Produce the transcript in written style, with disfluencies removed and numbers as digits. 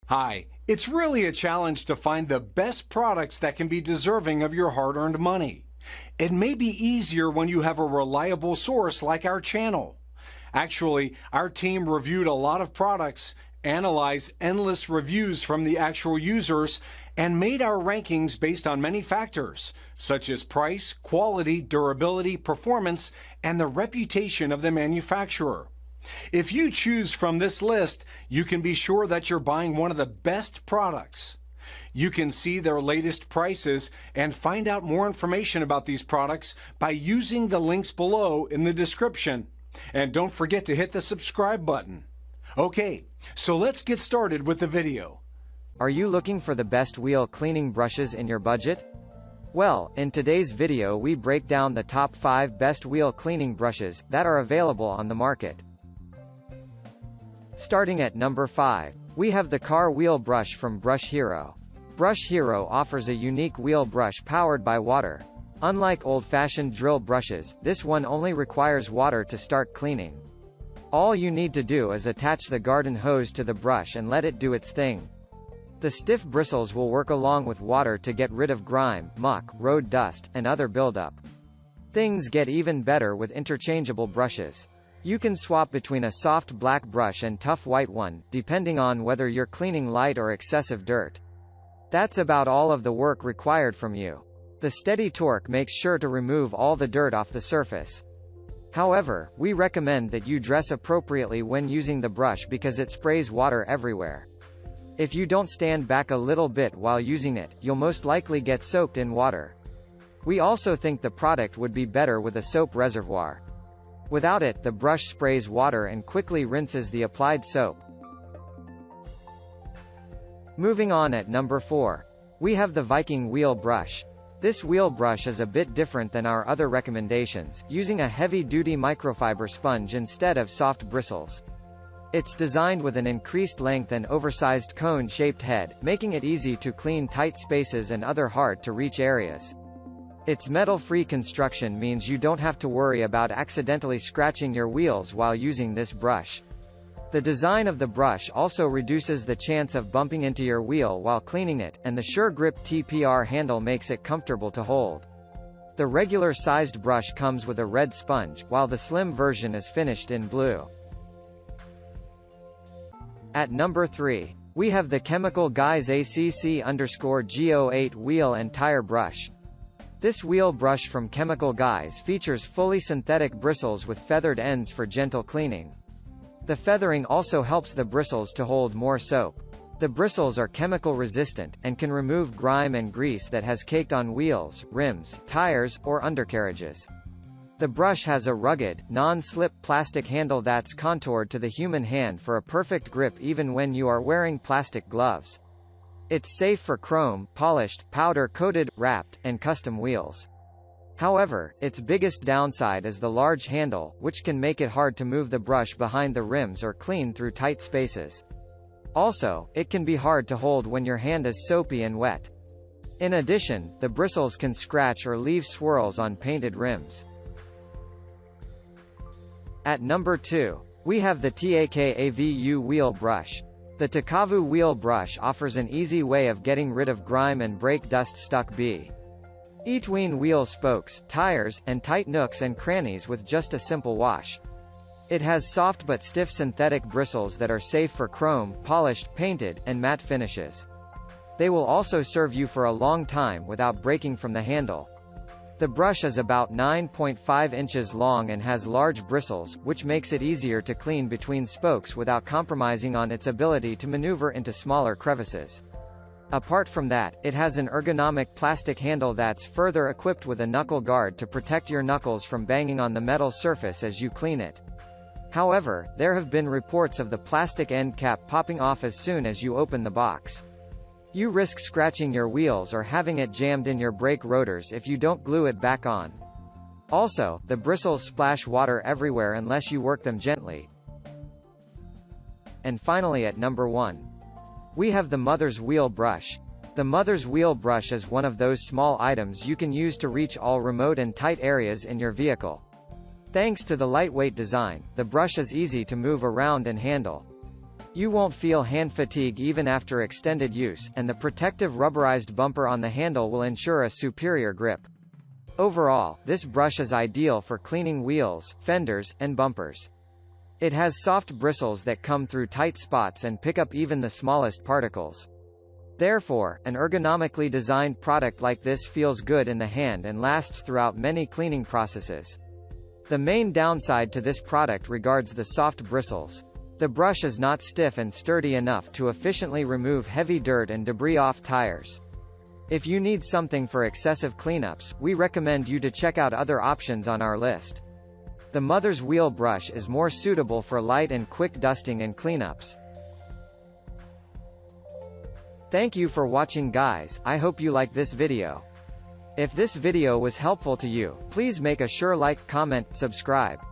Hi, it's really a challenge to find the best products that can be deserving of your hard-earned money. It may be easier when you have a reliable source like our channel. Actually, our team reviewed a lot of products, analyzed endless reviews from the actual users, and made our rankings based on many factors, such as price, quality, durability, performance, and the reputation of the manufacturer. If you choose from this list, you can be sure that you're buying one of the best products. You can see their latest prices and find out more information about these products by using the links below in the description. And don't forget to hit the subscribe button. Okay, so let's get started with the video. Are you looking for the best wheel cleaning brushes in your budget? Well, in today's video we break down the top 5 best wheel cleaning brushes that are available on the market. Starting at number 5, we have the car wheel brush from Brush Hero. Brush Hero offers a unique wheel brush powered by water. Unlike old-fashioned drill brushes, this one only requires water to start cleaning. All you need to do is attach the garden hose to the brush and let it do its thing. The stiff bristles will work along with water to get rid of grime, muck, road dust, and other buildup. Things get even better with interchangeable brushes. You can swap between a soft black brush and tough white one, depending on whether you're cleaning light or excessive dirt. That's about all of the work required from you. The steady torque makes sure to remove all the dirt off the surface. However, we recommend that you dress appropriately when using the brush because it sprays water everywhere. If you don't stand back a little bit while using it, you'll most likely get soaked in water. We also think the product would be better with a soap reservoir. Without it, the brush sprays water and quickly rinses the applied soap. Moving on at number 4. We have the Viking wheel brush. This wheel brush is a bit different than our other recommendations, using a heavy-duty microfiber sponge instead of soft bristles. It's designed with an increased length and oversized cone-shaped head, making it easy to clean tight spaces and other hard-to-reach areas. Its metal-free construction means you don't have to worry about accidentally scratching your wheels while using this brush. The design of the brush also reduces the chance of bumping into your wheel while cleaning it, and the Sure Grip TPR handle makes it comfortable to hold. The regular-sized brush comes with a red sponge, while the slim version is finished in blue. At number 3, we have the Chemical Guys ACC_GO8 wheel and tire brush. This wheel brush from Chemical Guys features fully synthetic bristles with feathered ends for gentle cleaning. The feathering also helps the bristles to hold more soap. The bristles are chemical resistant, and can remove grime and grease that has caked on wheels, rims, tires, or undercarriages. The brush has a rugged, non-slip plastic handle that's contoured to the human hand for a perfect grip even when you are wearing plastic gloves. It's safe for chrome, polished, powder-coated, wrapped, and custom wheels. However, its biggest downside is the large handle, which can make it hard to move the brush behind the rims or clean through tight spaces. Also, it can be hard to hold when your hand is soapy and wet. In addition, the bristles can scratch or leave swirls on painted rims. At number 2, we have the TAKAVU wheel brush. The TACAVU wheel brush offers an easy way of getting rid of grime and brake dust stuck between wheel spokes, tires, and tight nooks and crannies with just a simple wash. It has soft but stiff synthetic bristles that are safe for chrome, polished, painted, and matte finishes. They will also serve you for a long time without breaking from the handle. The brush is about 9.5 inches long and has large bristles, which makes it easier to clean between spokes without compromising on its ability to maneuver into smaller crevices. Apart from that, it has an ergonomic plastic handle that's further equipped with a knuckle guard to protect your knuckles from banging on the metal surface as you clean it. However, there have been reports of the plastic end cap popping off as soon as you open the box. You risk scratching your wheels or having it jammed in your brake rotors if you don't glue it back on. Also, the bristles splash water everywhere unless you work them gently. And finally at number 1. We have the Mother's Wheel Brush. The Mother's Wheel Brush is one of those small items you can use to reach all remote and tight areas in your vehicle. Thanks to the lightweight design, the brush is easy to move around and handle. You won't feel hand fatigue even after extended use, and the protective rubberized bumper on the handle will ensure a superior grip. Overall, this brush is ideal for cleaning wheels, fenders, and bumpers. It has soft bristles that come through tight spots and pick up even the smallest particles. Therefore, an ergonomically designed product like this feels good in the hand and lasts throughout many cleaning processes. The main downside to this product regards the soft bristles. The brush is not stiff and sturdy enough to efficiently remove heavy dirt and debris off tires. If you need something for excessive cleanups, we recommend you to check out other options on our list. The Mother's Wheel brush is more suitable for light and quick dusting and cleanups. Thank you for watching, guys. I hope you like this video. If this video was helpful to you, please make a sure like, comment, subscribe.